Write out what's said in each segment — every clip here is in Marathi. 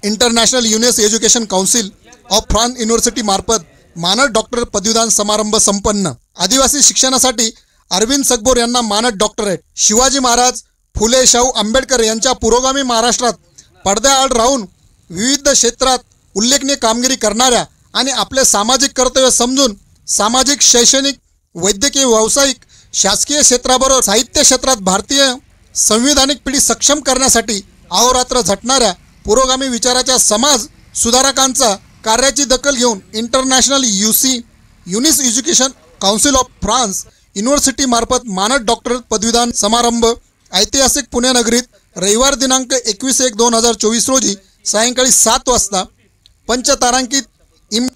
International unies education council of France university मार्फत मानद डॉक्टर पदवीदान समारंभ संपन्न। आदिवासी शिक्षणासाठी अरविंद सगबोर यांना मानद डॉक्टरेट। शिवाजी महाराज फुले शाहू आंबेडकर यांच्या पुरोगामी महाराष्ट्रात पडद्याआड राहून विविध क्षेत्रात उल्लेखनीय कामगिरी करणाऱ्या आणि आपले सामाजिक कर्तव्य समजून सामाजिक, शैक्षणिक, वैद्यकीय, व्यावसायिक, शासकीय क्षेत्राबरोबर साहित्य क्षेत्रात भारतीय संविधानिक पिढी सक्षम करण्यासाठी अहोरात्र झटणाऱ्या पुरोगामी विचाराच्या समाज सुधारकांचा कार्याची दखल घेऊन international Younis education council of France university मार्फत मानद डॉक्टरेट पदवीदान समारंभ ऐतिहासिक पुणे नगरीत रविवार दिनांक 21/1/2024 रोजी सायंकाळी 7 वाजता पंचतारांकित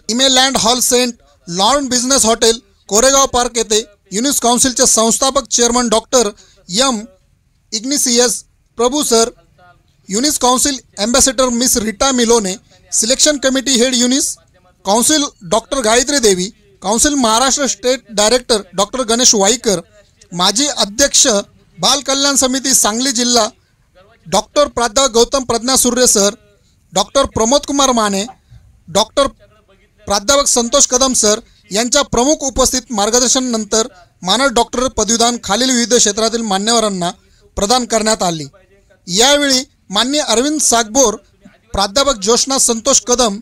Imeland hall Saint Laurn business hotel Koregaon park येथे युनिस काउन्सिलचे संस्थापक chairman doctor M Ignatius Prabhu sir, Unis council ambassador miss Rita Milone, selection committee head Unis council doctor Gayatri Devi, council Maharashtra state director doctor Ganesh Waikar, माजी अध्यक्ष बाल कल्याण समिती सांगली जिल्हा डॉक्टर प्राध्यापक गौतम प्रज्ञा सूर्य sir, doctor Pramod Kumar Mane, doctor प्राध्यापक संतोष कदम सर यांच्या प्रमुख उपस्थित मार्गदर्शनानंतर मानद डॉक्टरेट पदवीदान खालील विविध क्षेत्रातील मान्यवरांना प्रदान करण्यात आली। यावेळी माननीय अरविंद सागबोर, प्राध्यापक जोशना संतोष कदम,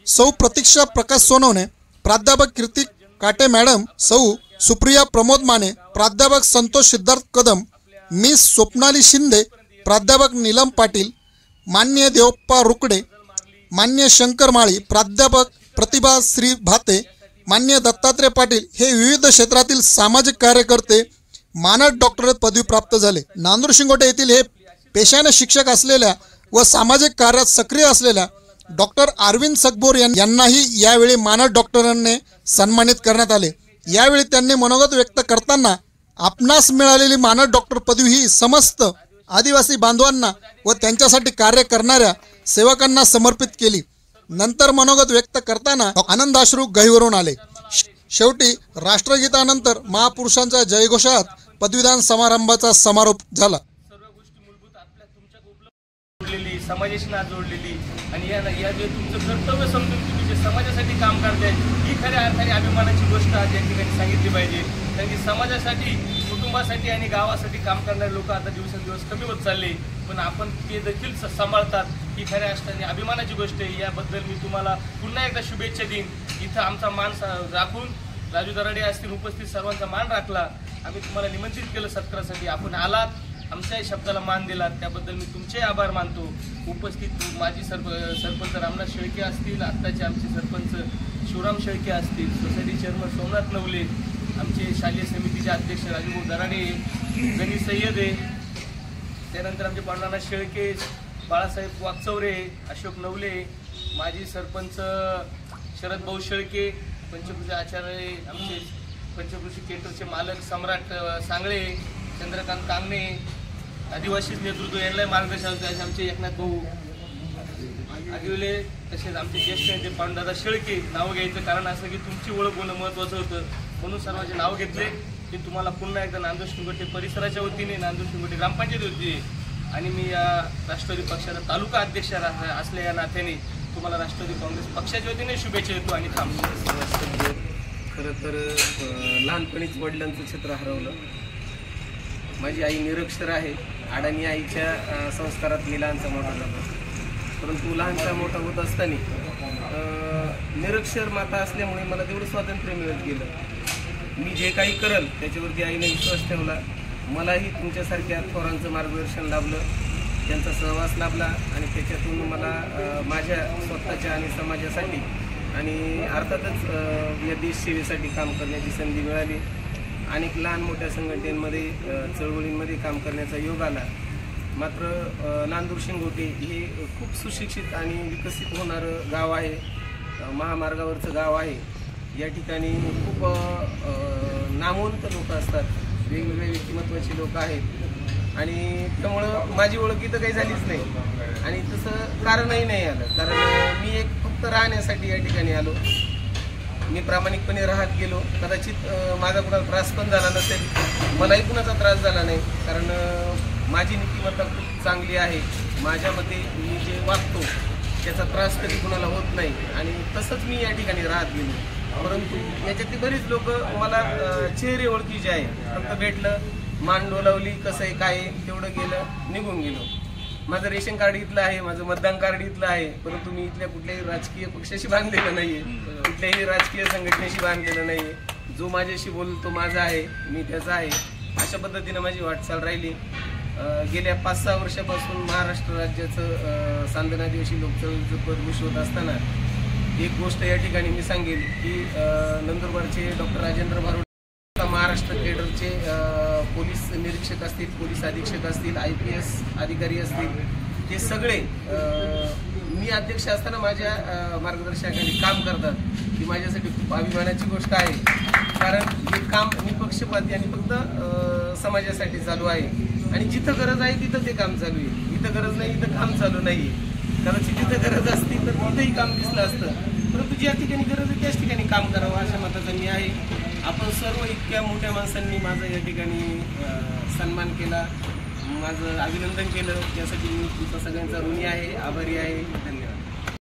सौ प्रतीक्षा प्रकाश सोनवणे, प्राध्यापक कीर्ती काटे मॅडम, सौ सुप्रिया प्रमोद माने, प्राध्यापक संतोष सिद्धार्थ कदम, मिस स्वप्नाली शिंदे, प्राध्यापक नीलम पाटील, माननीय देवप्पा रुकडे, माननीय शंकर माळी, प्राध्यापक प्रतिभा श्री भाते, माननीय दत्तात्रय पाटील हे विविध क्षेत्रातील सामाजिक कार्यकर्ते मानद डॉक्टरेट पदवी प्राप्त झाले। नांदूर शिंगोटे येथील हे पेशाने शिक्षक असलेल्या व सामाजिक कार्यात सक्रिय असलेल्या डॉक्टर अरविंद सगबोर यांनाही यावेळी मानद डॉक्टरांनी सन्मानित करण्यात आले। यावेळी त्यांनी मनोगत व्यक्त करताना आपणास मिळालेली मानद डॉक्टर पदवी ही समस्त आदिवासी बांधवांना व त्यांच्यासाठी कार्य करणाऱ्या सेवकांना समर्पित केली। नंतर मनोगत व्यक्त करताना आनंदाश्रू गहिवरून आले। शेवटी राष्ट्रगीतानंतर महापुरुषांच्या जयघोषात पदवीदान समारंभाचा समारोप झाला। समाजाशी नात जोडलेली आणि या जे तुमचं कर्तव्य समजून तुम्ही जे समाजासाठी काम करताय ही खऱ्या अर्थाने अभिमानाची गोष्ट आज या ठिकाणी सांगितली पाहिजे। कारण की समाजासाठी, कुटुंबासाठी आणि गावासाठी काम करणारे लोक आता दिवसेंदिवस कमी होत चालले, पण आपण ते देखील सांभाळतात ही खऱ्या अर्थाने अभिमानाची गोष्ट आहे। याबद्दल मी तुम्हाला पुन्हा एकदा शुभेच्छा देईन। इथं आमचा मान राखून राजू दराडे असतील उपस्थित सर्वांचा मान राखला, आम्ही तुम्हाला निमंत्रित केलं सत्कारासाठी, आपण आलात, आमच्या शब्दाला मान दिलात, त्याबद्दल मी तुमचे आभार मानतो। उपस्थित माजी सरपंच रामनाथ शेळके असतील, आत्ताचे आमचे सरपंच शिवराम शेळके असतील, सोसायटी चेअरमन सोमनाथ नवले, आमचे शालेय समितीचे अध्यक्ष राजू दराडे, गणी सय्यद आहे, त्यानंतर आमचे पांडुरंग शेळके, बाळासाहेब वाकचौरे, अशोक नवले, माजी सरपंच शरद भाऊ शेळके, पंचकृषी आचार्य, आमचे पंचकृषी केंद्राचे मालक सम्राट सांगळे, चंद्रकांत कांगणे, आदिवासी नेतृत्व यांना मार्गदर्शन आमचे एकनाथ भाऊ आगिवले, तसेच आमचे ज्येष्ठ नेते पांडुदादा शेळके। नाव घ्यायचं कारण असं की तुमची ओळख होणं महत्त्वाचं होतं, म्हणून सर्वांचे नाव घेतले। की तुम्हाला पुन्हा एकदा नांदूर शिंगोटे परिसराच्या वतीने, नांदूर शिंगोटे ग्रामपंचायत वतीने आणि मी या राष्ट्रवादी पक्षाचा तालुका अध्यक्ष असल्या या नात्याने तुम्हाला राष्ट्रवादी काँग्रेस पक्षाच्या वतीने शुभेच्छा देतो आणि थांबतो। खरं तर लहानपणीच वडिलांचं छत्र हरवलं। माझी आई निरक्षर आहे, अडाणी आईच्या संस्कारात मी लहानचा मोठा झालो, परंतु लहानचा मोठा होत असताना निरक्षर माता असल्यामुळे मला तेवढं स्वातंत्र्य मिळत गेलं। मी जे काही करल त्याच्यावरती आईने विश्वास ठेवला। मलाही तुमच्यासारख्या थोरांचं मार्गदर्शन लाभलं, त्यांचा सहवास लाभला आणि त्याच्यातून मला माझ्या स्वतःच्या आणि समाजासाठी आणि अर्थातच या देशसेवेसाठी काम करण्याची संधी मिळाली। अनेक लहान मोठ्या संघटनांमध्ये, चळवळींमध्ये काम करण्याचा योग आला। मात्र नांदूर शिंगोटे हे खूप सुशिक्षित आणि विकसित होणारं गाव आहे, महामार्गावरचं गाव आहे। या ठिकाणी खूप नामवंत लोक असतात, वेगवेगळे व्यक्तिमत्वाचे लोक आहेत आणि त्यामुळं माझी ओळख इथं काही झालीच नाही आणि तसं कारणही नाही आलं, कारण मी एक फक्त राहण्यासाठी या ठिकाणी आलो। मी प्रामाणिकपणे राहत गेलो, कदाचित माझा कुणाला त्रास पण झाला नसेल, मलाही कुणाचा त्रास झाला नाही, कारण माझी नीतिमत्ता खूप चांगली आहे। माझ्या मते मी जे वागतो त्याचा त्रास कधी कुणाला होत नाही आणि तसंच मी या ठिकाणी राहत गेलो. परंतु याच्यातली बरीच लोक मला चेहरे ओळखीचे आहे, फक्त भेटलं, मान डोलावली, कसं आहे काय आहे तेवढं गेलं, निघून गेलो. माझं रेशन कार्ड इथलं आहे, माझं मतदान कार्ड इथलं आहे, परंतु मी इथल्या कुठल्याही राजकीय पक्षाशी बांधलेलं नाहीये, कुठल्याही राजकीय संघटनेशी बांधलेलं नाहीये. जो माझ्याशी बोलतो तो माझा आहे, मी त्याचा आहे. अशा पद्धतीनं माझी वाटचाल राहिली. गेल्या 5-6 वर्षापासून महाराष्ट्र राज्याचं सांधन आदिवासी लोकचळवळीचं पद भूषवत असताना एक गोष्ट या ठिकाणी मी सांगेल की नंदुरबारचे डॉक्टर राजेंद्र भारुड, महाराष्ट्र केडरचे पोलीस निरीक्षक असतील, पोलीस अधीक्षक असतील, IPS अधिकारी असतील, हे सगळे मी अध्यक्ष असताना माझ्या मार्गदर्शनाखाली काम करतात. ही माझ्यासाठी खूप अभिमानाची गोष्ट आहे, कारण हे काम निपक्षपाती आणि फक्त समाजासाठी चालू आहे. आणि जिथं गरज आहे तिथं ते काम चालू आहे, जिथं गरज नाही तिथं काम चालू नाही आहे. कदाचित जिथं गरज असती तर तिथंही काम दिसलं असतं, परंतु ज्या ठिकाणी गरज आहे त्याच ठिकाणी काम करावं अशा मताचा मी आहे. आपण सर्व इतक्या मोठ्या माणसांनी माझा या ठिकाणी सन्मान केला, माझं अभिनंदन केलं, त्यासाठी मी तुमचा सगळ्यांचा ऋणी आहे, आभारी आहे. धन्यवाद.